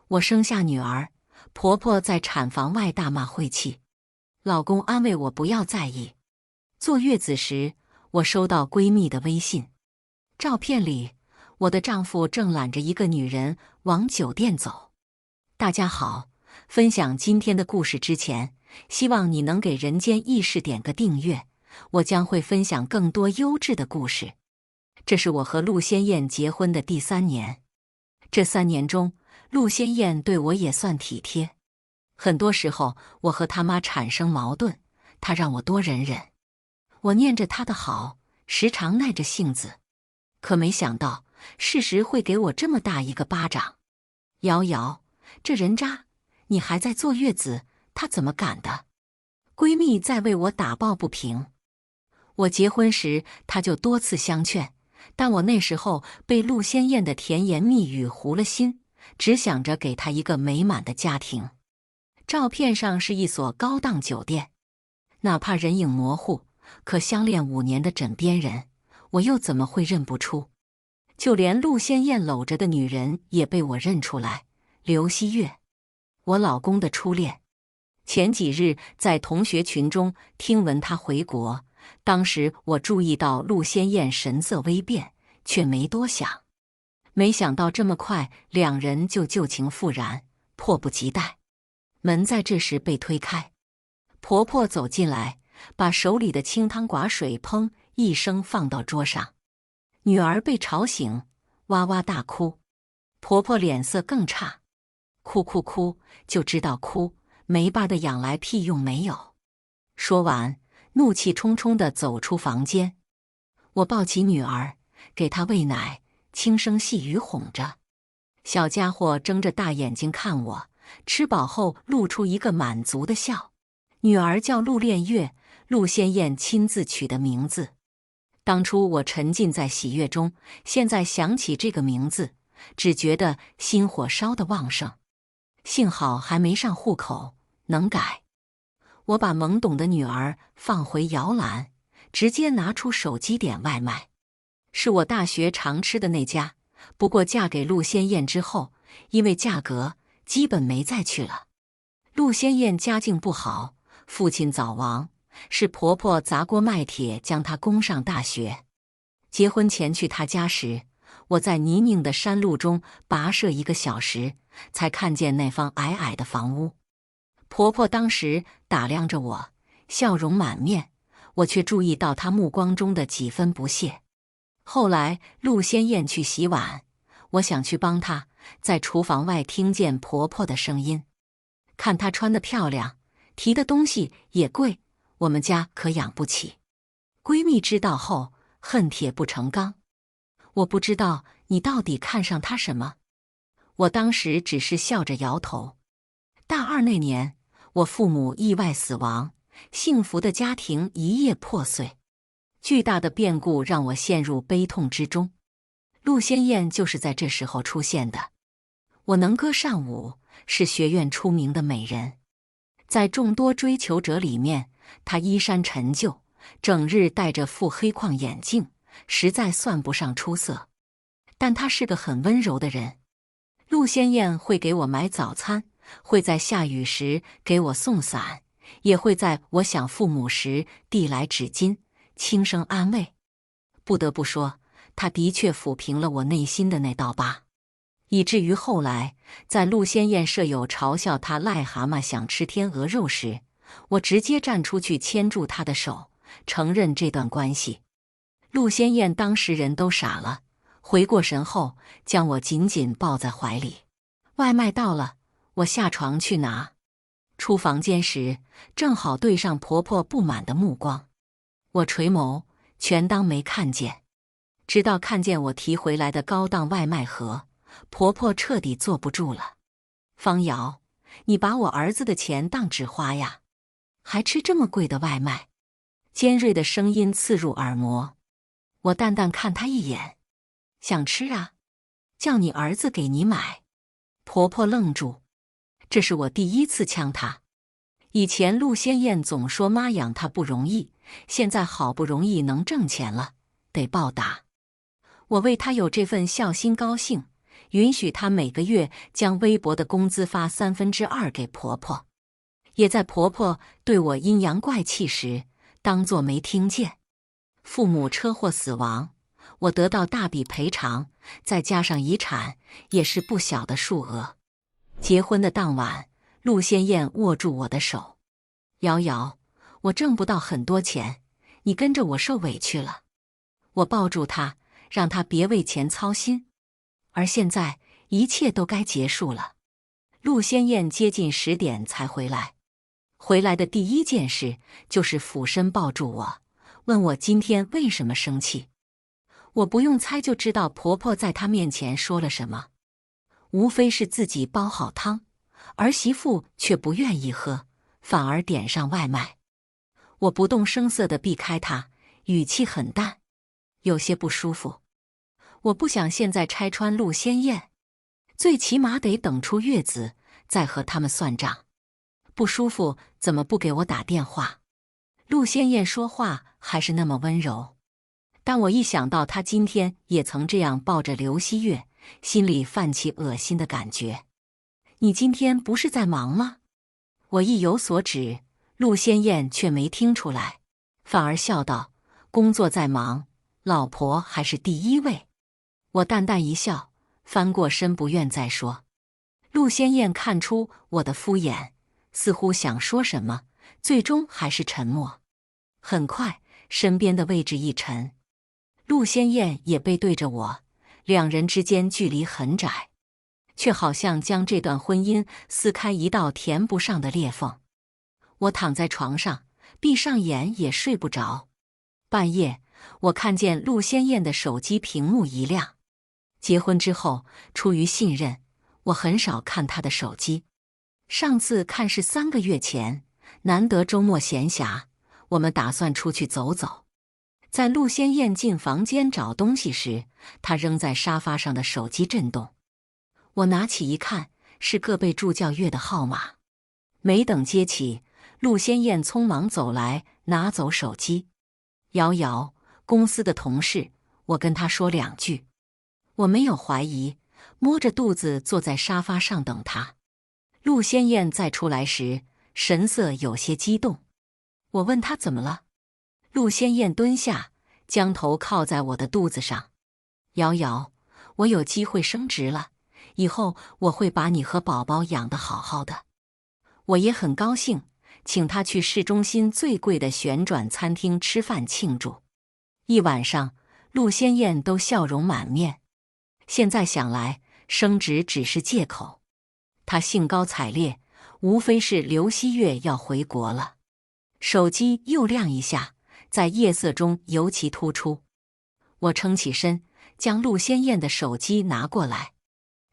我生下女儿，婆婆在产房外大骂晦气，老公安慰我不要在意。坐月子时，我收到闺蜜的微信，照片里，我的丈夫正揽着一个女人往酒店走。大家好，分享今天的故事之前，希望你能给人间轶事点个订阅，我将会分享更多优质的故事。这是我和陆先燕结婚的第3年，这3年中，陆先燕对我也算体贴。很多时候，我和他妈产生矛盾，她让我多忍忍。我念着她的好，时常耐着性子，可没想到事实会给我这么大一个巴掌。瑶瑶，这人渣，你还在坐月子，他怎么敢的？闺蜜在为我打抱不平。我结婚时，她就多次相劝，但我那时候被陆先燕的甜言蜜语糊了心，只想着给她一个美满的家庭。照片上是一所高档酒店，哪怕人影模糊，可相恋5年的枕边人，我又怎么会认不出？就连陆先燕搂着的女人也被我认出来，刘希月，我老公的初恋。前几日在同学群中听闻他回国，当时我注意到陆先燕神色微变，却没多想。没想到这么快，两人就旧情复燃，迫不及待。门在这时被推开，婆婆走进来，把手里的清汤寡水砰一声放到桌上。女儿被吵醒，哇哇大哭，婆婆脸色更差，哭就知道哭，没爸的养来屁用没有。说完，怒气冲冲地走出房间。我抱起女儿，给她喂奶，轻声细语哄着。小家伙睁着大眼睛看我，吃饱后露出一个满足的笑。女儿叫陆恋月，陆先燕亲自取的名字。当初我沉浸在喜悦中，现在想起这个名字，只觉得心火烧得旺盛。幸好还没上户口，能改。我把懵懂的女儿放回摇篮，直接拿出手机点外卖。是我大学常吃的那家，不过嫁给陆先燕之后，因为价格，基本没再去了。陆先燕家境不好，父亲早亡，是婆婆砸锅卖铁将她供上大学。结婚前去她家时，我在泥泞的山路中跋涉1个小时，才看见那方矮矮的房屋。婆婆当时打量着我，笑容满面，我却注意到她目光中的几分不屑。后来陆先燕去洗碗，我想去帮她，在厨房外听见婆婆的声音，看她穿得漂亮，提的东西也贵，我们家可养不起。闺蜜知道后，恨铁不成钢。我不知道你到底看上她什么？我当时只是笑着摇头。大2那年，我父母意外死亡，幸福的家庭一夜破碎。巨大的变故让我陷入悲痛之中。陆先燕就是在这时候出现的。我能歌善舞，是学院出名的美人。在众多追求者里面，她衣衫陈旧，整日戴着副黑框眼镜，实在算不上出色。但她是个很温柔的人。陆先燕会给我买早餐，会在下雨时给我送伞，也会在我想父母时递来纸巾，轻声安慰。不得不说，她的确抚平了我内心的那道疤。以至于后来，在陆先燕舍友嘲笑她癞蛤蟆想吃天鹅肉时，我直接站出去牵住她的手，承认这段关系。陆先燕当时人都傻了，回过神后，将我紧紧抱在怀里。外卖到了，我下床去拿。出房间时，正好对上婆婆不满的目光。我垂眸，全当没看见。直到看见我提回来的高档外卖盒，婆婆彻底坐不住了。方瑶，你把我儿子的钱当纸花呀？还吃这么贵的外卖？尖锐的声音刺入耳膜。我淡淡看她一眼，想吃啊，叫你儿子给你买。婆婆愣住，这是我第1次呛她。以前陆先燕总说妈养她不容易，现在好不容易能挣钱了，得报答。我为她有这份孝心高兴，允许她每个月将微薄的工资发2/3给婆婆，也在婆婆对我阴阳怪气时，当作没听见。父母车祸死亡，我得到大笔赔偿，再加上遗产，也是不小的数额。结婚的当晚，陆先燕握住我的手：“瑶瑶，我挣不到很多钱，你跟着我受委屈了。”我抱住她，让她别为钱操心。而现在，一切都该结束了。陆先燕接近10点才回来，回来的第一件事就是俯身抱住我，问我今天为什么生气。我不用猜就知道婆婆在她面前说了什么，无非是自己煲好汤，儿媳妇却不愿意喝，反而点上外卖。我不动声色地避开她，语气很淡，有些不舒服。我不想现在拆穿陆先燕，最起码得等出月子再和他们算账。不舒服怎么不给我打电话？陆先燕说话还是那么温柔，但我一想到她今天也曾这样抱着刘希月，心里泛起恶心的感觉。你今天不是在忙吗？我意有所指，陆先燕却没听出来，反而笑道：“工作在忙，老婆还是第一位。”我淡淡一笑，翻过身不愿再说。陆先燕看出我的敷衍，似乎想说什么，最终还是沉默。很快，身边的位置一沉，陆先燕也背对着我，两人之间距离很窄，却好像将这段婚姻撕开一道填不上的裂缝。我躺在床上，闭上眼也睡不着。半夜，我看见陆先燕的手机屏幕一亮。结婚之后，出于信任，我很少看她的手机。上次看是3个月前，难得周末闲暇，我们打算出去走走。在陆先燕进房间找东西时，她扔在沙发上的手机震动。我拿起一看，是个备注叫月的号码。没等接起，陆先燕匆忙走来，拿走手机。瑶瑶，公司的同事，我跟她说2句。我没有怀疑，摸着肚子坐在沙发上等她。陆先燕再出来时，神色有些激动。我问她怎么了，陆先燕蹲下，将头靠在我的肚子上。瑶瑶，我有机会升职了，以后我会把你和宝宝养得好好的。我也很高兴，请她去市中心最贵的旋转餐厅吃饭庆祝。一晚上，陆先燕都笑容满面。现在想来，升职只是借口。她兴高采烈，无非是刘希月要回国了。手机又亮一下，在夜色中尤其突出。我撑起身，将陆先燕的手机拿过来，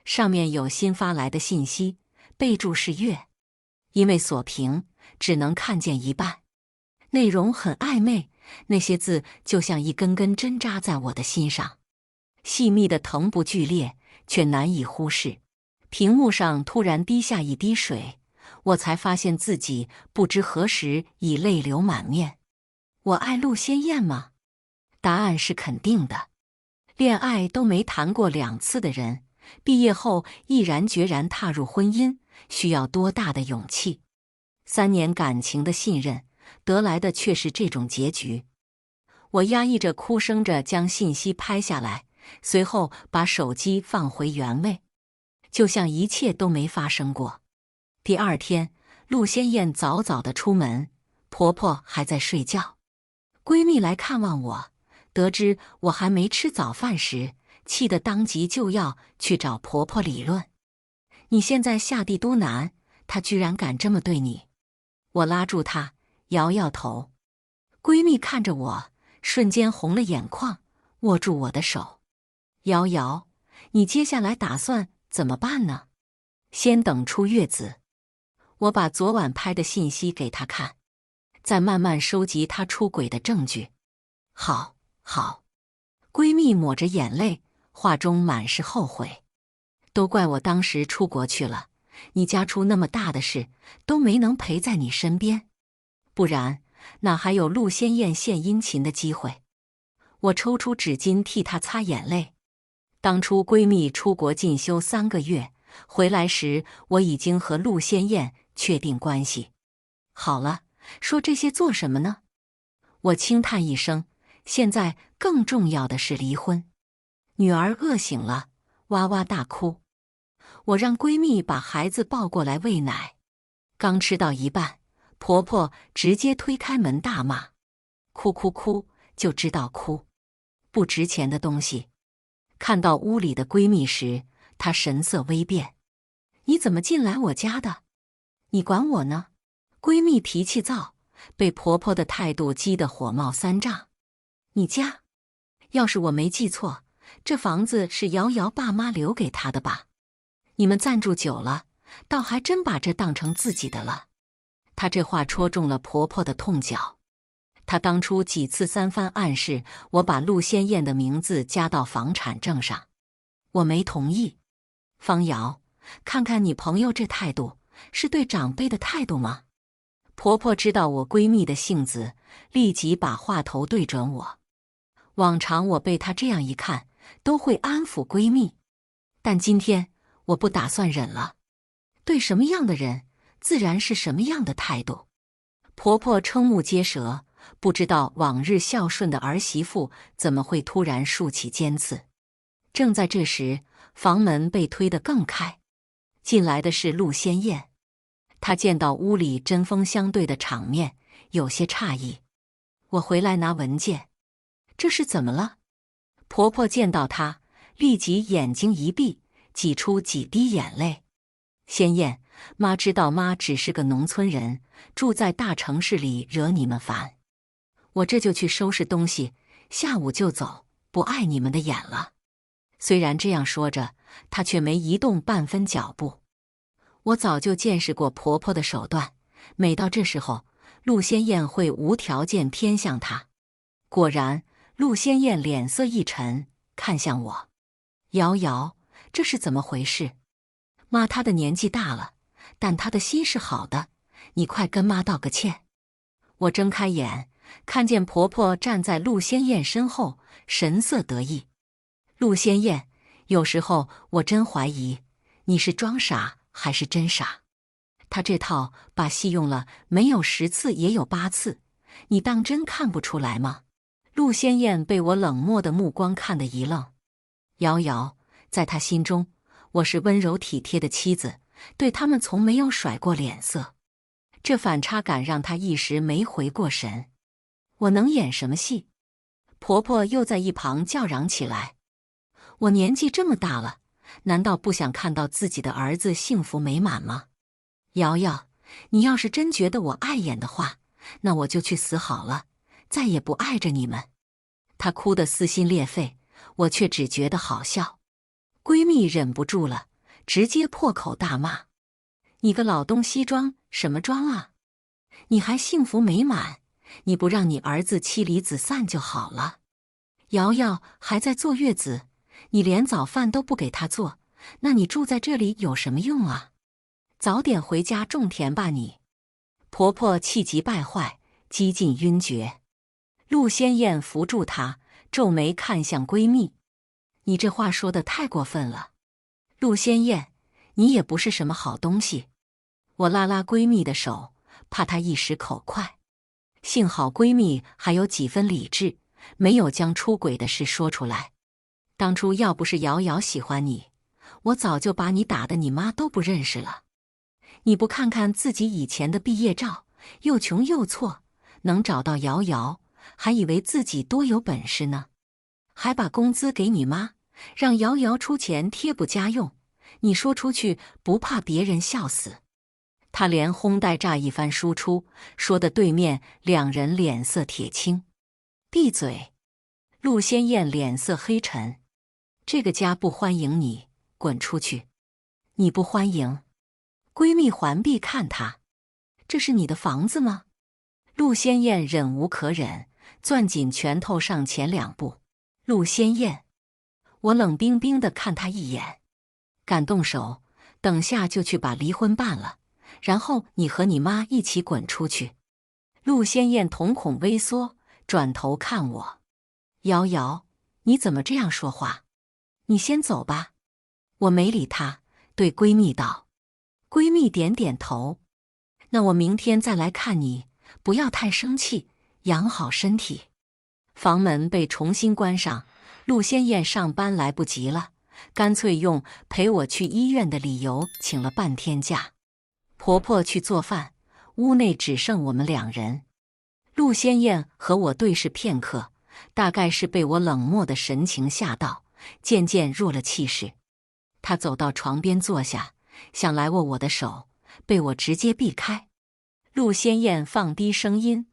上面有新发来的信息，备注是月。因为锁屏，只能看见一半，内容很暧昧，那些字就像一根根针扎在我的心上。细密的疼不剧烈，却难以忽视。屏幕上突然滴下一滴水，我才发现自己不知何时已泪流满面。我爱陆先燕吗？答案是肯定的。恋爱都没谈过2次的人，毕业后毅然决然踏入婚姻，需要多大的勇气？3年感情的信任，得来的却是这种结局。我压抑着哭声着将信息拍下来，随后把手机放回原位，就像一切都没发生过。第2天，陆先燕早早地出门，婆婆还在睡觉。闺蜜来看望我，得知我还没吃早饭时，气得当即就要去找婆婆理论。你现在下地都难，她居然敢这么对你。我拉住她，摇摇头。闺蜜看着我，瞬间红了眼眶，握住我的手。瑶瑶，你接下来打算怎么办呢？先等出月子。我把昨晚拍的信息给她看，再慢慢收集她出轨的证据。好，好。闺蜜抹着眼泪，话中满是后悔。都怪我当时出国去了，你家出那么大的事，都没能陪在你身边。不然，哪还有陆先燕献殷勤的机会？我抽出纸巾替她擦眼泪。当初闺蜜出国进修3个月，回来时我已经和陆先燕确定关系。好了，说这些做什么呢？我轻叹一声，现在更重要的是离婚。女儿饿醒了，哇哇大哭。我让闺蜜把孩子抱过来喂奶，刚吃到一半，婆婆直接推开门大骂：哭哭哭，就知道哭，不值钱的东西。看到屋里的闺蜜时，她神色微变：你怎么进来我家的？你管我呢？闺蜜脾气躁，被婆婆的态度激得火冒三丈。你家？要是我没记错，这房子是瑶瑶爸妈留给她的吧？你们暂住久了，倒还真把这当成自己的了。她这话戳中了婆婆的痛脚。她当初几次3番暗示我把陆先燕的名字加到房产证上，我没同意。方瑶，看看你朋友这态度，是对长辈的态度吗？婆婆知道我闺蜜的性子，立即把话头对准我。往常我被她这样一看，都会安抚闺蜜，但今天我不打算忍了。对什么样的人，自然是什么样的态度。婆婆瞠目结舌，不知道往日孝顺的儿媳妇怎么会突然竖起尖刺。正在这时，房门被推得更开，进来的是陆先燕。她见到屋里针锋相对的场面，有些诧异。我回来拿文件，这是怎么了？婆婆见到她，立即眼睛一闭，挤出几滴眼泪。先燕，妈知道妈只是个农村人，住在大城市里惹你们烦。我这就去收拾东西，下午就走，不碍你们的眼了。虽然这样说着，她却没移动半分脚步。我早就见识过婆婆的手段，每到这时候，陆先燕会无条件偏向她。果然，陆先燕脸色一沉，看向我：瑶瑶，这是怎么回事？妈，她的年纪大了，但她的心是好的，你快跟妈道个歉。我睁开眼，看见婆婆站在陆先燕身后，神色得意。陆先燕，有时候我真怀疑你是装傻还是真傻。她这套把戏用了没有10次也有8次，你当真看不出来吗？陆先燕被我冷漠的目光看得一愣。瑶瑶，在她心中，我是温柔体贴的妻子，对他们从没有甩过脸色。这反差感让她一时没回过神。我能演什么戏？婆婆又在一旁叫嚷起来。我年纪这么大了，难道不想看到自己的儿子幸福美满吗？瑶瑶，你要是真觉得我碍眼的话，那我就去死好了，再也不碍着你们。她哭得撕心裂肺，我却只觉得好笑。闺蜜忍不住了，直接破口大骂：你个老东西装什么装啊？你还幸福美满？你不让你儿子妻离子散就好了。瑶瑶还在坐月子，你连早饭都不给她做，那你住在这里有什么用啊？早点回家种田吧你！婆婆气急败坏，几近晕厥。陆先燕扶住她，皱眉看向闺蜜：你这话说得太过分了。陆先燕，你也不是什么好东西。我拉拉闺蜜的手，怕她一时口快。幸好闺蜜还有几分理智，没有将出轨的事说出来。当初要不是瑶瑶喜欢你，我早就把你打得你妈都不认识了。你不看看自己以前的毕业照，又穷又挫，能找到瑶瑶，还以为自己多有本事呢。还把工资给你妈，让瑶瑶出钱贴补家用，你说出去不怕别人笑死？他连轰带炸一番输出，说的对面两人脸色铁青。闭嘴！陆先燕脸色黑沉。这个家不欢迎你，滚出去！你不欢迎？闺蜜环臂看她，这是你的房子吗？陆先燕忍无可忍，攥紧拳头上前2步。陆先燕，我冷冰冰地看她一眼，敢动手，等下就去把离婚办了，然后你和你妈一起滚出去。陆先燕瞳孔微缩，转头看我：瑶瑶，你怎么这样说话？你先走吧。我没理她，对闺蜜道。闺蜜点点头。那我明天再来看你，不要太生气，养好身体。房门被重新关上，陆先燕上班来不及了，干脆用陪我去医院的理由请了半天假。婆婆去做饭，屋内只剩我们两人。陆先燕和我对视片刻，大概是被我冷漠的神情吓到，渐渐弱了气势。她走到床边坐下，想来握我的手，被我直接避开。陆先燕放低声音：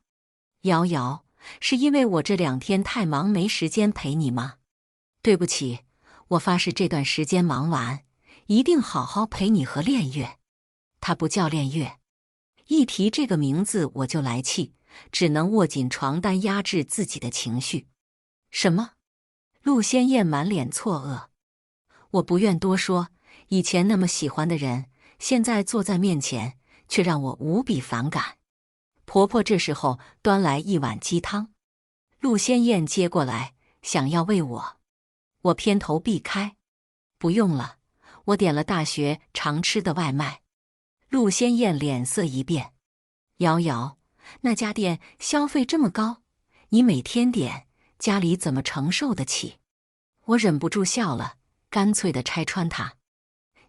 瑶瑶，是因为我这2天太忙没时间陪你吗？对不起，我发誓这段时间忙完，一定好好陪你和恋月。他不叫恋月，一提这个名字我就来气，只能握紧床单压制自己的情绪。什么？陆先燕满脸错愕。我不愿多说，以前那么喜欢的人，现在坐在面前，却让我无比反感。婆婆这时候端来一碗鸡汤，陆先燕接过来，想要喂我。我偏头避开。不用了，我点了大学常吃的外卖。陆先燕脸色一变。瑶瑶，那家店消费这么高，你每天点，家里怎么承受得起？我忍不住笑了，干脆地拆穿她。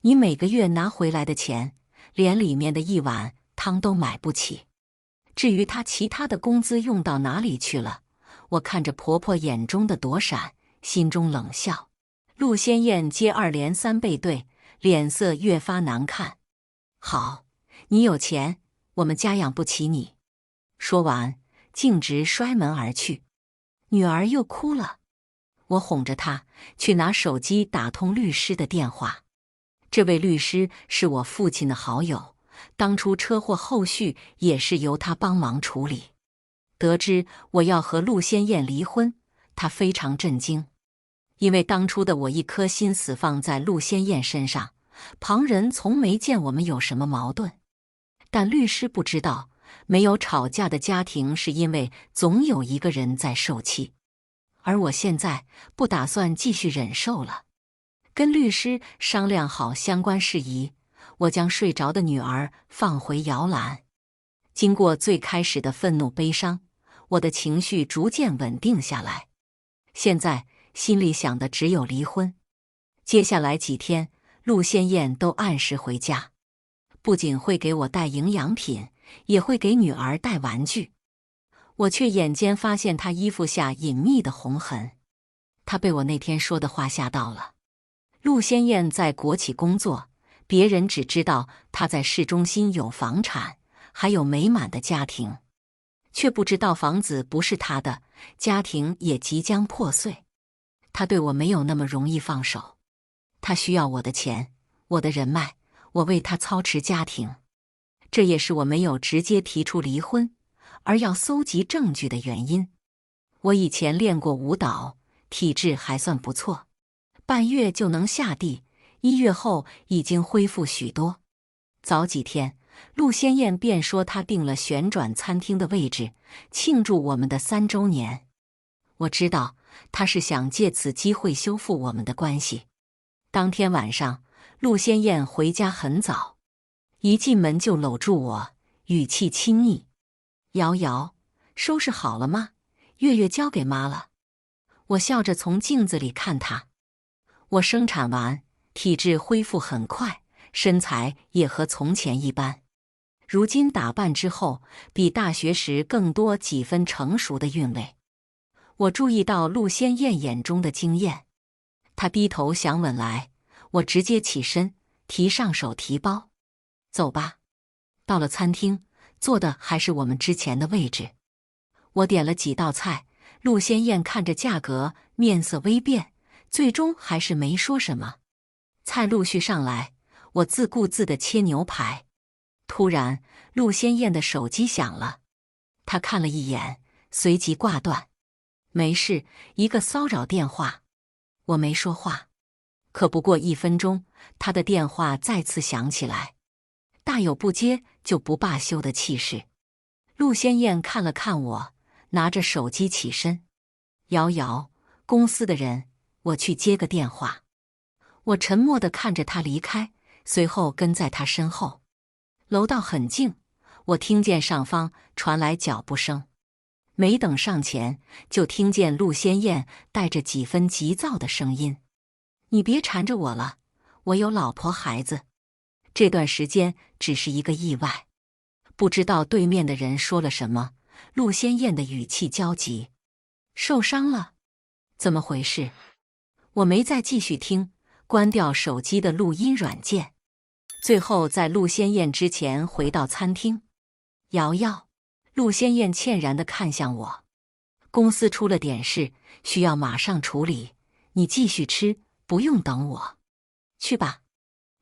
你每个月拿回来的钱，连里面的一碗汤都买不起。至于她其他的工资用到哪里去了，我看着婆婆眼中的躲闪，心中冷笑。陆先燕接二连三背对，脸色越发难看。好，你有钱，我们家养不起你。说完，径直摔门而去。女儿又哭了，我哄着她去拿手机打通律师的电话。这位律师是我父亲的好友，当初车祸后续也是由他帮忙处理。得知我要和陆先燕离婚，他非常震惊。因为当初的我一颗心思放在陆先燕身上，旁人从没见我们有什么矛盾。但律师不知道，没有吵架的家庭是因为总有一个人在受气。而我现在不打算继续忍受了。跟律师商量好相关事宜，我将睡着的女儿放回摇篮。经过最开始的愤怒悲伤，我的情绪逐渐稳定下来。现在心里想的只有离婚。接下来几天，陆先燕都按时回家，不仅会给我带营养品，也会给女儿带玩具。我却眼尖发现她衣服下隐秘的红痕。她被我那天说的话吓到了。陆先燕在国企工作，别人只知道她在市中心有房产，还有美满的家庭，却不知道房子不是她的，家庭也即将破碎。她对我没有那么容易放手。她需要我的钱，我的人脉，我为她操持家庭。这也是我没有直接提出离婚，而要搜集证据的原因。我以前练过舞蹈，体质还算不错，半月就能下地，1月后已经恢复许多。早几天，陆先燕便说她订了旋转餐厅的位置，庆祝我们的3周年。我知道她是想借此机会修复我们的关系。当天晚上，陆先燕回家很早，一进门就搂住我，语气亲昵：瑶瑶，收拾好了吗？月月交给妈了。我笑着从镜子里看她。我生产完，体质恢复很快，身材也和从前一般。如今打扮之后，比大学时更多几分成熟的韵味。我注意到陆先燕眼中的惊艳，她低头想吻来，我直接起身，提上手提包。走吧。到了餐厅，坐的还是我们之前的位置。我点了几道菜，陆先燕看着价格，面色微变，最终还是没说什么。菜陆续上来，我自顾自地切牛排。突然，陆先燕的手机响了，她看了一眼，随即挂断。没事，一个骚扰电话。我没说话。可不过1分钟，她的电话再次响起来，大有不接就不罢休的气势。陆先燕看了看我，拿着手机起身：瑶瑶，公司的人，我去接个电话。我沉默地看着他离开，随后跟在他身后。楼道很静，我听见上方传来脚步声。没等上前，就听见陆仙燕带着几分急躁的声音：“你别缠着我了，我有老婆孩子。这段时间只是一个意外。”不知道对面的人说了什么，陆仙燕的语气焦急：“受伤了？怎么回事？”我没再继续听，关掉手机的录音软件。最后在陆仙燕之前回到餐厅。瑶瑶，陆仙燕歉然地看向我：“公司出了点事，需要马上处理，你继续吃，不用等我。去吧。”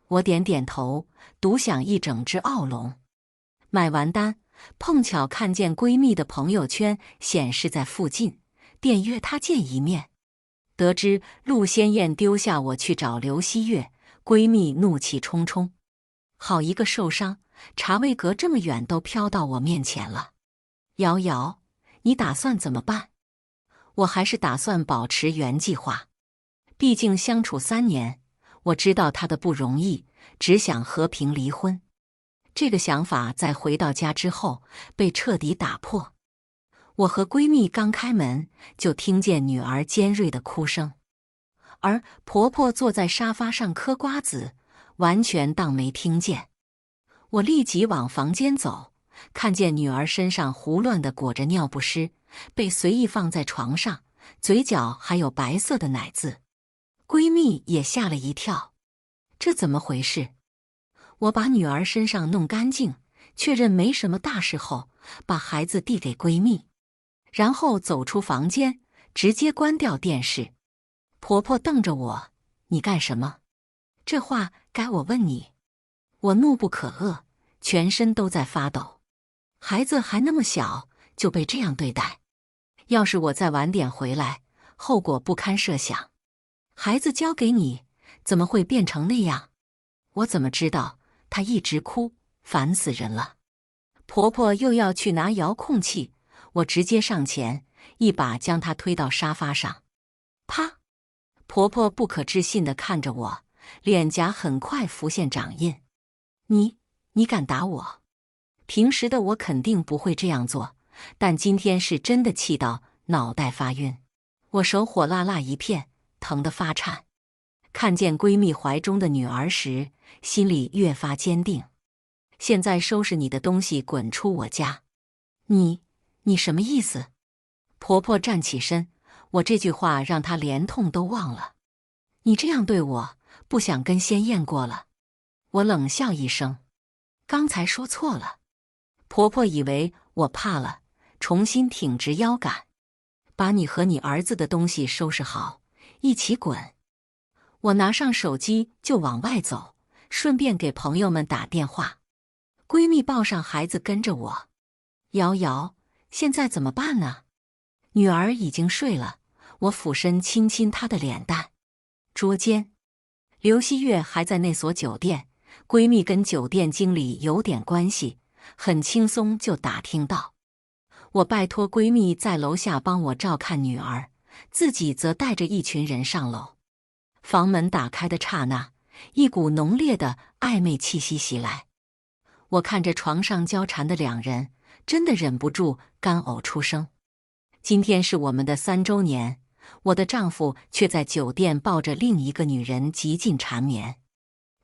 我点点头，独享一整只奥龙。买完单，碰巧看见闺蜜的朋友圈显示在附近，便约她见一面。得知陆仙燕丢下我去找刘希月，闺蜜怒气冲冲。好一个受伤，茶位隔这么远都飘到我面前了。瑶瑶，你打算怎么办？我还是打算保持原计划。毕竟相处3年，我知道她的不容易，只想和平离婚。这个想法在回到家之后被彻底打破。我和闺蜜刚开门，就听见女儿尖锐的哭声，而婆婆坐在沙发上嗑瓜子，完全当没听见。我立即往房间走，看见女儿身上胡乱地裹着尿不湿，被随意放在床上，嘴角还有白色的奶渍。闺蜜也吓了一跳，这怎么回事？我把女儿身上弄干净，确认没什么大事后，把孩子递给闺蜜，然后走出房间，直接关掉电视。婆婆瞪着我：“你干什么？这话该我问你。”我怒不可遏，全身都在发抖。孩子还那么小，就被这样对待，要是我再晚点回来，后果不堪设想。孩子交给你，怎么会变成那样？我怎么知道？她一直哭，烦死人了。婆婆又要去拿遥控器，我直接上前，一把将她推到沙发上。啪！婆婆不可置信地看着我，脸颊很快浮现掌印。你敢打我？平时的我肯定不会这样做，但今天是真的气到脑袋发晕。我手火辣辣一片，疼得发颤。看见闺蜜怀中的女儿时，心里越发坚定。现在收拾你的东西，滚出我家！你什么意思？婆婆站起身，我这句话让她连痛都忘了。你这样对我，不想跟仙燕过了？我冷笑一声，刚才说错了。婆婆以为我怕了，重新挺直腰杆，把你和你儿子的东西收拾好，一起滚。我拿上手机就往外走，顺便给朋友们打电话。闺蜜抱上孩子跟着我。瑶瑶，现在怎么办呢？女儿已经睡了，我俯身亲亲她的脸蛋。捉奸，刘希月还在那所酒店，闺蜜跟酒店经理有点关系，很轻松就打听到。我拜托闺蜜在楼下帮我照看女儿，自己则带着一群人上楼。房门打开的刹那，一股浓烈的暧昧气息袭来。我看着床上交缠的两人，真的忍不住干呕出声。今天是我们的3周年，我的丈夫却在酒店抱着另一个女人极尽缠绵。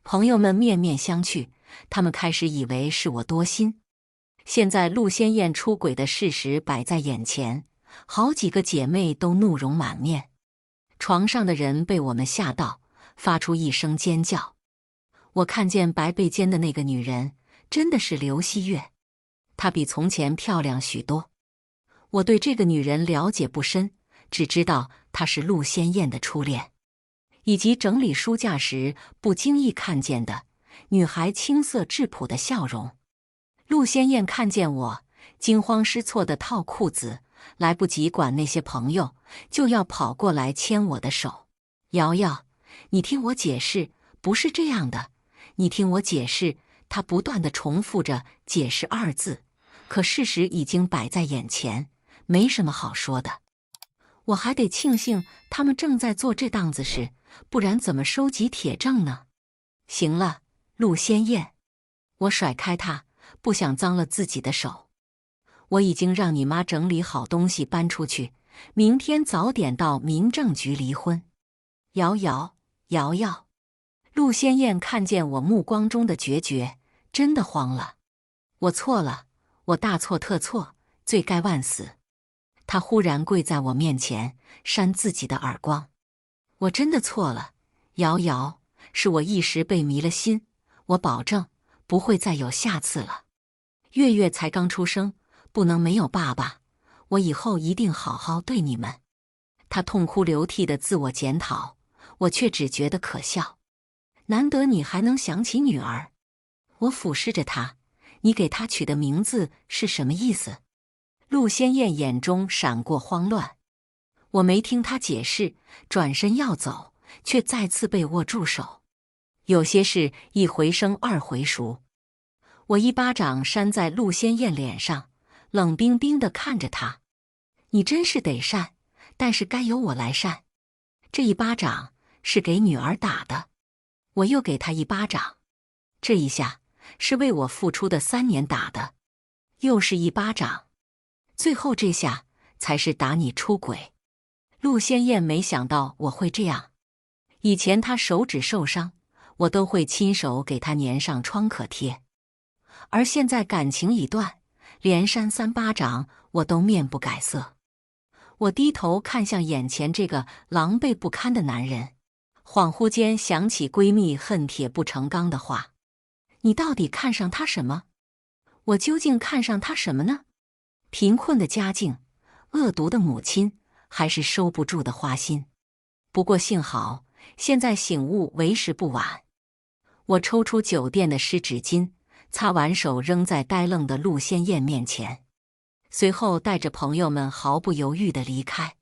朋友们面面相觑，他们开始以为是我多心。现在陆仙燕出轨的事实摆在眼前，好几个姐妹都怒容满面。床上的人被我们吓到，发出一声尖叫。我看见白被奸的那个女人，真的是刘希月，她比从前漂亮许多。我对这个女人了解不深，只知道她是陆仙燕的初恋，以及整理书架时不经意看见的女孩青涩质朴的笑容。陆仙燕看见我，惊慌失措地套裤子，来不及管那些朋友，就要跑过来牵我的手。瑶瑶，你听我解释，不是这样的，你听我解释。她不断地重复着“解释”2字，可事实已经摆在眼前，没什么好说的。我还得庆幸他们正在做这档子事，不然怎么收集铁证呢？行了，陆先燕，我甩开他，不想脏了自己的手。我已经让你妈整理好东西搬出去，明天早点到民政局离婚。瑶瑶，瑶瑶。陆先燕看见我目光中的决绝，真的慌了。我错了，我大错特错，罪该万死。她忽然跪在我面前，扇自己的耳光。我真的错了，瑶瑶，是我一时被迷了心，我保证不会再有下次了。月月才刚出生，不能没有爸爸，我以后一定好好对你们。她痛哭流涕的自我检讨，我却只觉得可笑。难得你还能想起女儿。我俯视着她，你给她取的名字是什么意思？陆先燕眼中闪过慌乱，我没听她解释，转身要走，却再次被握住手。有些事一回生二回熟。我一巴掌扇在陆先燕脸上，冷冰冰地看着她。你真是得扇，但是该由我来扇。这一巴掌是给女儿打的。我又给她一巴掌，这一下是为我付出的3年打的，又是一巴掌，最后这下才是打你出轨。陆先燕没想到我会这样，以前她手指受伤，我都会亲手给她粘上创可贴，而现在感情已断，连扇3巴掌我都面不改色。我低头看向眼前这个狼狈不堪的男人，恍惚间想起闺蜜恨铁不成钢的话：你到底看上他什么？我究竟看上他什么呢？贫困的家境，恶毒的母亲，还是收不住的花心？不过幸好现在醒悟为时不晚。我抽出酒店的湿纸巾，擦完手扔在呆愣的陆先燕面前，随后带着朋友们毫不犹豫地离开。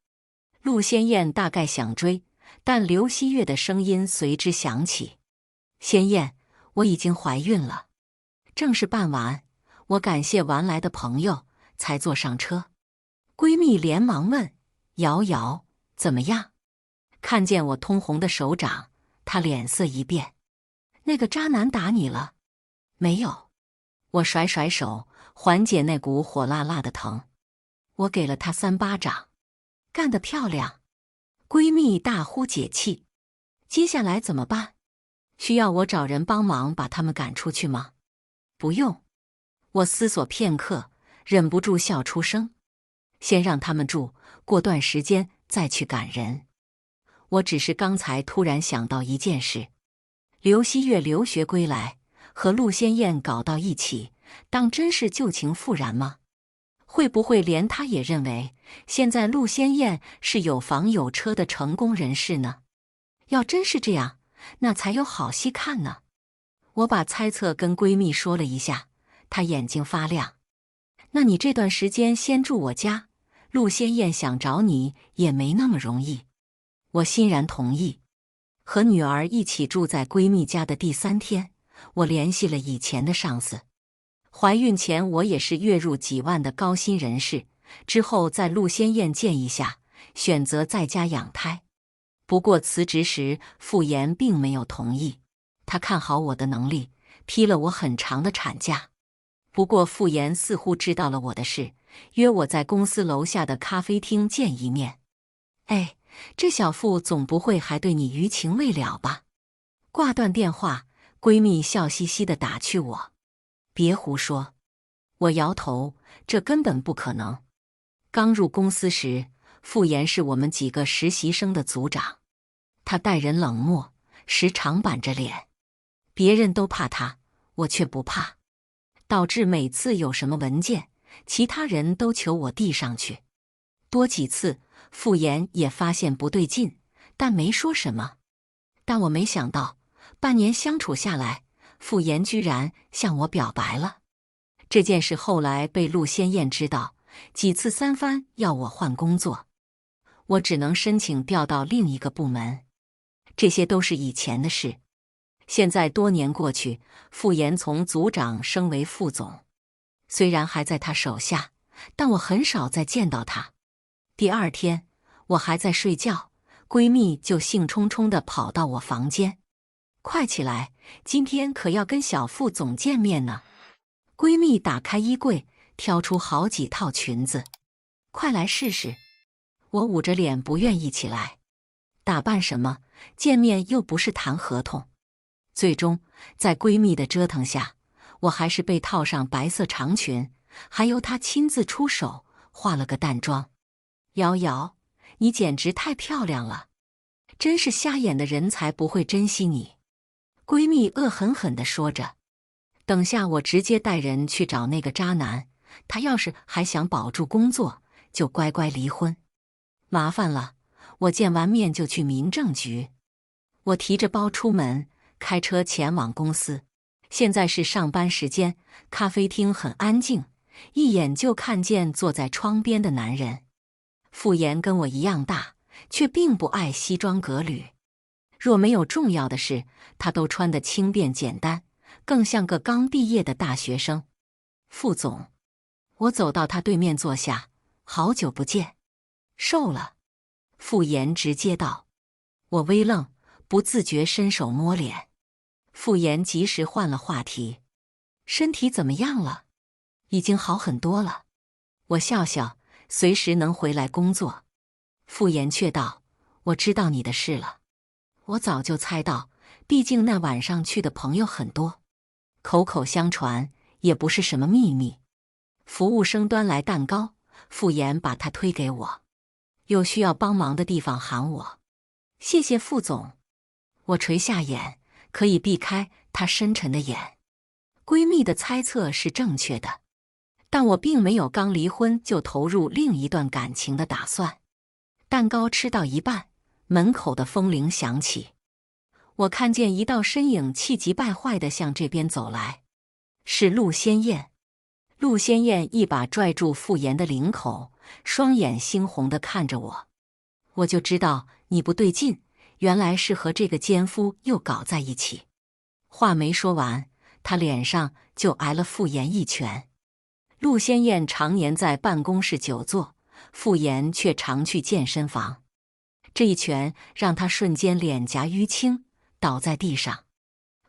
陆先燕大概想追，但刘希月的声音随之响起：先燕，我已经怀孕了。正事办完，我感谢完来的朋友，才坐上车。闺蜜连忙问：瑶瑶，怎么样？看见我通红的手掌，她脸色一变。那个渣男打你了？没有。我甩甩手，缓解那股火辣辣的疼。我给了他3巴掌。干得漂亮！闺蜜大呼解气。接下来怎么办？需要我找人帮忙把他们赶出去吗？不用。我思索片刻，忍不住笑出声。先让他们住，过段时间再去赶人。我只是刚才突然想到一件事：刘希月留学归来，和陆先燕搞到一起，当真是旧情复燃吗？会不会连他也认为现在陆先燕是有房有车的成功人士呢？要真是这样，那才有好戏看呢。我把猜测跟闺蜜说了一下，她眼睛发亮。那你这段时间先住我家，陆先燕想找你也没那么容易。我欣然同意。和女儿一起住在闺蜜家的第3天，我联系了以前的上司。怀孕前我也是月入几万的高薪人士，之后在陆先燕建议下，选择在家养胎。不过辞职时傅岩并没有同意，他看好我的能力，批了我很长的产假。不过傅岩似乎知道了我的事，约我在公司楼下的咖啡厅见一面。哎，这小傅总不会还对你余情未了吧？挂断电话，闺蜜笑嘻嘻地打趣我。别胡说。我摇头，这根本不可能。刚入公司时，傅岩是我们几个实习生的组长，他待人冷漠，时常板着脸，别人都怕他，我却不怕，导致每次有什么文件，其他人都求我递上去。多几次，傅岩也发现不对劲，但没说什么。但我没想到，半年相处下来，傅岩居然向我表白了。这件事后来被陆先燕知道，几次3番要我换工作，我只能申请调到另一个部门。这些都是以前的事。现在多年过去，傅岩从组长升为副总，虽然还在他手下，但我很少再见到他。第2天，我还在睡觉，闺蜜就兴冲冲地跑到我房间：快起来，今天可要跟小副总见面呢。闺蜜打开衣柜，挑出好几套裙子：快来试试。我捂着脸不愿意起来，打扮什么？见面又不是谈合同。最终，在闺蜜的折腾下，我还是被套上白色长裙，还由她亲自出手化了个淡妆。瑶瑶，你简直太漂亮了，真是瞎眼的人才不会珍惜你。闺蜜恶狠狠地说着。等下我直接带人去找那个渣男，他要是还想保住工作，就乖乖离婚。麻烦了，我见完面就去民政局。我提着包出门，开车前往公司。现在是上班时间，咖啡厅很安静，一眼就看见坐在窗边的男人。傅岩跟我一样大，却并不爱西装革履。若没有重要的事，他都穿得轻便简单，更像个刚毕业的大学生。傅总，我走到他对面坐下，好久不见。瘦了。傅岩直接道。我微愣，不自觉伸手摸脸。傅岩及时换了话题：身体怎么样了？已经好很多了。我笑笑，随时能回来工作。傅岩却道：我知道你的事了。我早就猜到，毕竟那晚上去的朋友很多，口口相传，也不是什么秘密。服务生端来蛋糕，傅岩把它推给我。有需要帮忙的地方喊我。谢谢傅总。我垂下眼，可以避开他深沉的眼。闺蜜的猜测是正确的，但我并没有刚离婚就投入另一段感情的打算。蛋糕吃到一半，门口的风铃响起。我看见一道身影气急败坏地向这边走来，是陆仙燕。陆仙燕一把拽住傅岩的领口，双眼猩红地看着我。我就知道你不对劲，原来是和这个奸夫又搞在一起。话没说完，他脸上就挨了傅岩一拳。陆仙燕常年在办公室久坐，傅岩却常去健身房。这一拳让他瞬间脸颊淤青，倒在地上。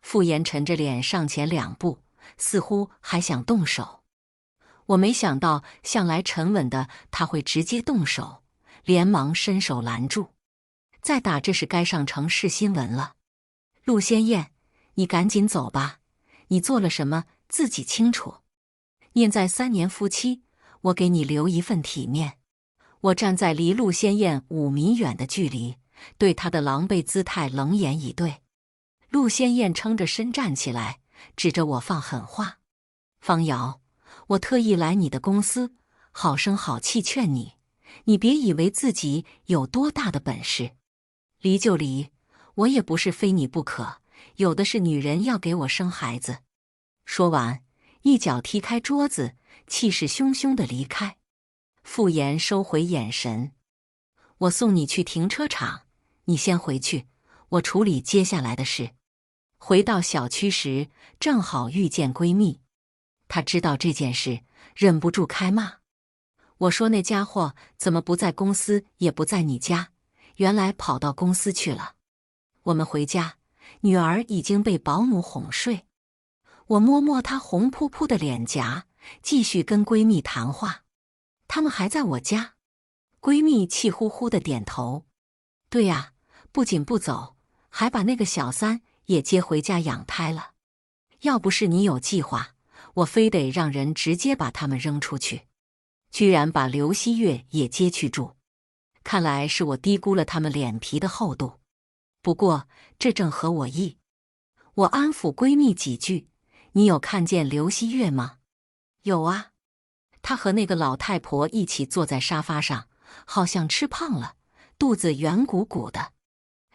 傅岩沉着脸上前2步，似乎还想动手。我没想到向来沉稳的他会直接动手，连忙伸手拦住。再打这是该上城市新闻了。陆仙燕，你赶紧走吧，你做了什么自己清楚。念在3年夫妻，我给你留一份体面。我站在离陆仙燕5米远的距离，对她的狼狈姿态冷眼以对。陆仙燕撑着身站起来，指着我放狠话：方瑶，我特意来你的公司，好声好气劝你，你别以为自己有多大的本事。离就离，我也不是非你不可，有的是女人要给我生孩子。说完，一脚踢开桌子，气势汹汹地离开。傅岩收回眼神：我送你去停车场，你先回去，我处理接下来的事。回到小区时，正好遇见闺蜜。她知道这件事，忍不住开骂。我说那家伙怎么不在公司，也不在你家，原来跑到公司去了。我们回家，女儿已经被保姆哄睡。我摸摸她红扑扑的脸颊，继续跟闺蜜谈话。他们还在我家？闺蜜气呼呼的点头。对呀，不仅不走，还把那个小三也接回家养胎了。要不是你有计划，我非得让人直接把他们扔出去。居然把刘希月也接去住，看来是我低估了他们脸皮的厚度。不过这正合我意。我安抚闺蜜几句：你有看见刘希月吗？有啊，她和那个老太婆一起坐在沙发上，好像吃胖了，肚子圆鼓鼓的。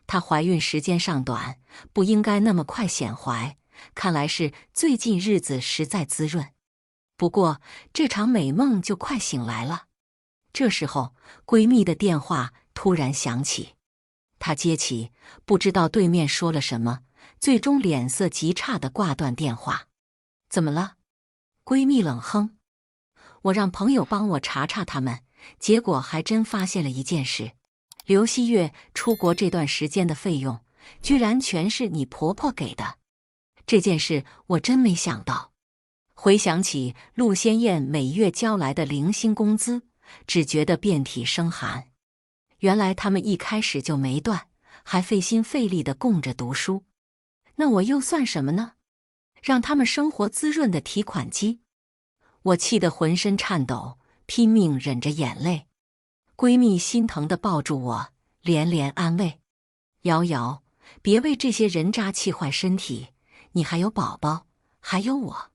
她怀孕时间尚短，不应该那么快显怀，看来是最近日子实在滋润。不过这场美梦就快醒来了。这时候，闺蜜的电话突然响起，她接起，不知道对面说了什么，最终脸色极差地挂断电话。怎么了？闺蜜冷哼。我让朋友帮我查查他们，结果还真发现了一件事。刘希月出国这段时间的费用，居然全是你婆婆给的。这件事我真没想到。回想起陆先燕每月交来的零星工资，只觉得遍体生寒。原来他们一开始就没断，还费心费力地供着读书。那我又算什么呢？让他们生活滋润的提款机。我气得浑身颤抖，拼命忍着眼泪。闺蜜心疼地抱住我，连连安慰：瑶瑶，别为这些人渣气坏身体，你还有宝宝，还有我。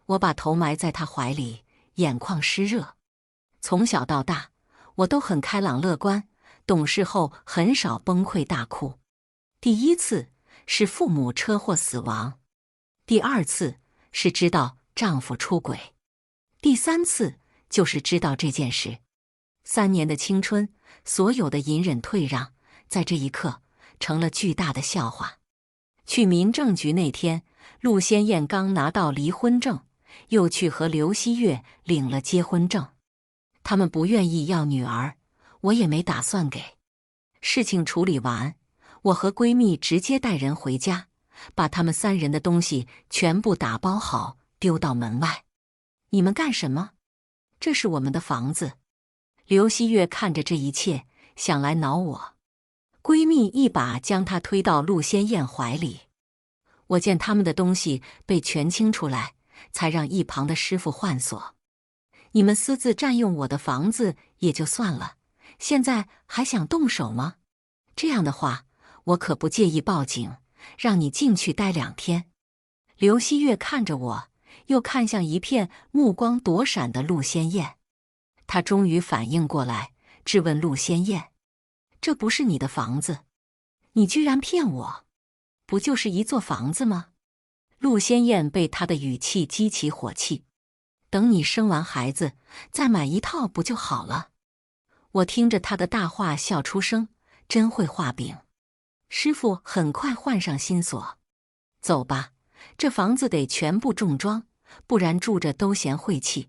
我把头埋在她怀里，眼眶湿热。从小到大，我都很开朗乐观，懂事后很少崩溃大哭。第一次是父母车祸死亡，第二次是知道丈夫出轨，第三次就是知道这件事。3年的青春，所有的隐忍退让，在这一刻成了巨大的笑话。去民政局那天，陆先燕刚拿到离婚证，又去和刘希月领了结婚证。他们不愿意要女儿，我也没打算给。事情处理完，我和闺蜜直接带人回家，把他们3人的东西全部打包好，丢到门外。你们干什么？这是我们的房子。刘希月看着这一切，想来挠我。闺蜜一把将她推到陆先燕怀里。我见他们的东西被全清出来，才让一旁的师傅换锁。你们私自占用我的房子也就算了，现在还想动手吗？这样的话，我可不介意报警，让你进去待2天。刘希月看着我，又看向一片目光躲闪的陆先燕。她终于反应过来，质问陆先燕：这不是你的房子，你居然骗我，不就是一座房子吗？陆先燕被他的语气激起火气：等你生完孩子，再买一套不就好了？我听着他的大话笑出声，真会画饼。师傅很快换上新锁。走吧，这房子得全部重装，不然住着都嫌晦气。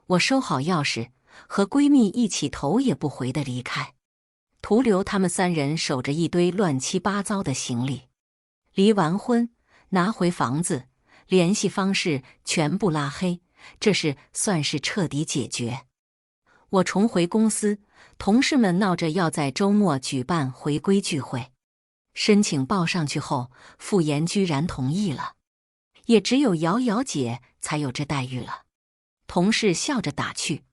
我收好钥匙，和闺蜜一起头也不回地离开，徒留他们3人守着一堆乱七八糟的行李。离完婚，拿回房子，联系方式全部拉黑，这事算是彻底解决。我重回公司，同事们闹着要在周末举办回归聚会。申请报上去后，傅岩居然同意了，也只有瑶瑶姐才有这待遇了。同事笑着打趣：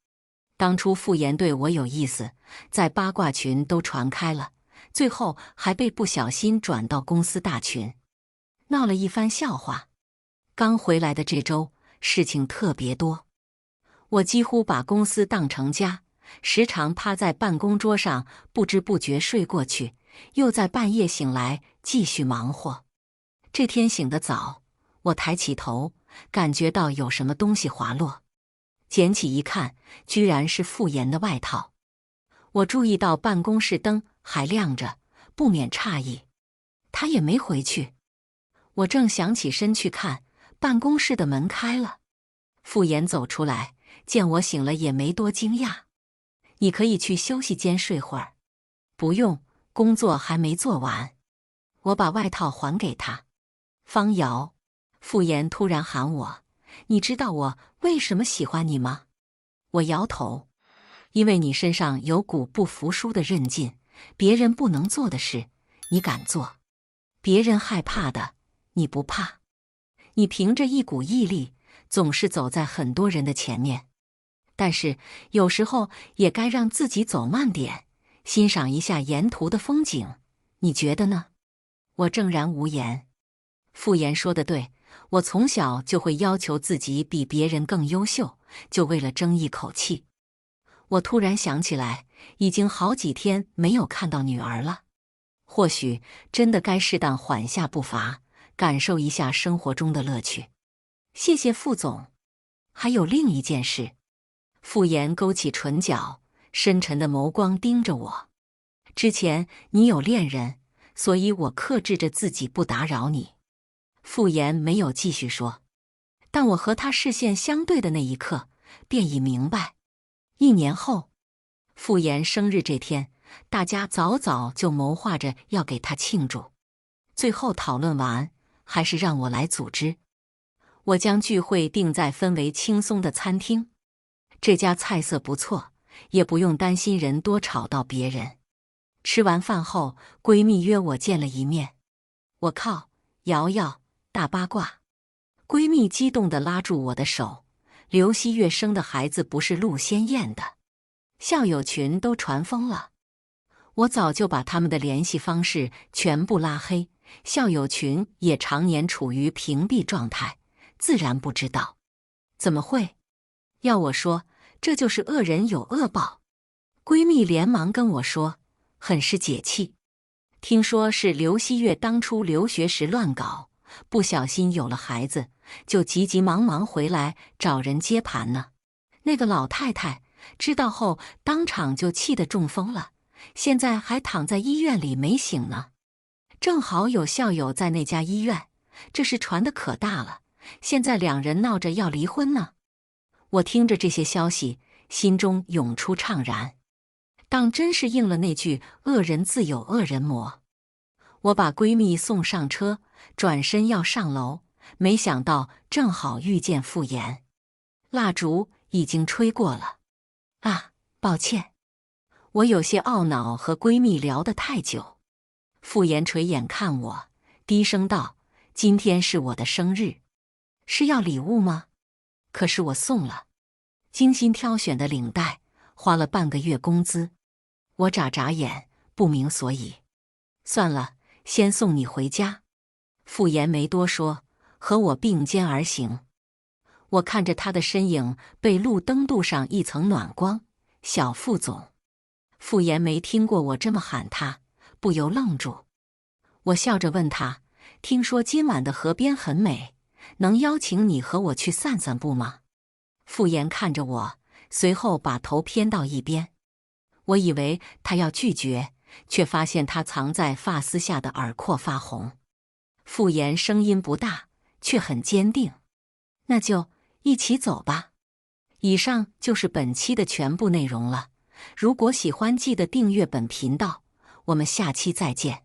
当初傅岩对我有意思，在八卦群都传开了，最后还被不小心转到公司大群，闹了一番笑话。刚回来的这周，事情特别多，我几乎把公司当成家，时常趴在办公桌上不知不觉睡过去，又在半夜醒来继续忙活。这天醒得早，我抬起头，感觉到有什么东西滑落，捡起一看，居然是傅岩的外套。我注意到办公室灯还亮着，不免诧异，他也没回去。我正想起身去看，办公室的门开了，傅岩走出来，见我醒了也没多惊讶：你可以去休息间睡会儿。不用，工作还没做完。我把外套还给他。方瑶，傅岩突然喊我：你知道我为什么喜欢你吗？我摇头：因为你身上有股不服输的韧劲，别人不能做的事，你敢做；别人害怕的，你不怕。你凭着一股毅力，总是走在很多人的前面。但是有时候也该让自己走慢点，欣赏一下沿途的风景，你觉得呢？我怔然无言。傅岩说的对，我从小就会要求自己比别人更优秀，就为了争一口气。我突然想起来，已经好几天没有看到女儿了，或许真的该适当缓下步伐，感受一下生活中的乐趣。谢谢傅总。还有另一件事。傅岩勾起唇角，深沉的眸光盯着我。之前你有恋人，所以我克制着自己不打扰你。傅岩没有继续说，但我和他视线相对的那一刻，便已明白。1年后，傅岩生日这天，大家早早就谋划着要给他庆祝。最后讨论完，还是让我来组织。我将聚会定在氛围轻松的餐厅，这家菜色不错，也不用担心人多吵到别人。吃完饭后，闺蜜约我见了一面。我靠，瑶瑶，大八卦！闺蜜激动地拉住我的手。刘希月生的孩子不是陆先燕的，校友群都传疯了。我早就把他们的联系方式全部拉黑，校友群也常年处于屏蔽状态，自然不知道。怎么会？要我说，这就是恶人有恶报。闺蜜连忙跟我说，很是解气。听说是刘希月当初留学时乱搞，不小心有了孩子，就急急忙忙回来找人接盘呢。那个老太太知道后，当场就气得中风了，现在还躺在医院里没醒呢。正好有校友在那家医院，这事传得可大了，现在两人闹着要离婚呢。我听着这些消息，心中涌出怅然。当真是应了那句恶人自有恶人磨。我把闺蜜送上车，转身要上楼，没想到正好遇见傅岩。蜡烛已经吹过了。啊，抱歉。我有些懊恼和闺蜜聊得太久。傅岩垂眼看我，低声道：“今天是我的生日，是要礼物吗？可是我送了，精心挑选的领带，花了半个月工资。”我眨眨眼，不明所以。算了，先送你回家。傅岩没多说，和我并肩而行。我看着他的身影被路灯镀上一层暖光，小傅总。傅岩没听过我这么喊他，不由愣住。我笑着问他，听说今晚的河边很美，能邀请你和我去散散步吗？傅岩看着我，随后把头偏到一边。我以为他要拒绝，却发现他藏在发丝下的耳廓发红。傅岩声音不大，却很坚定。那就一起走吧。以上就是本期的全部内容了。如果喜欢，记得订阅本频道。我们下期再见。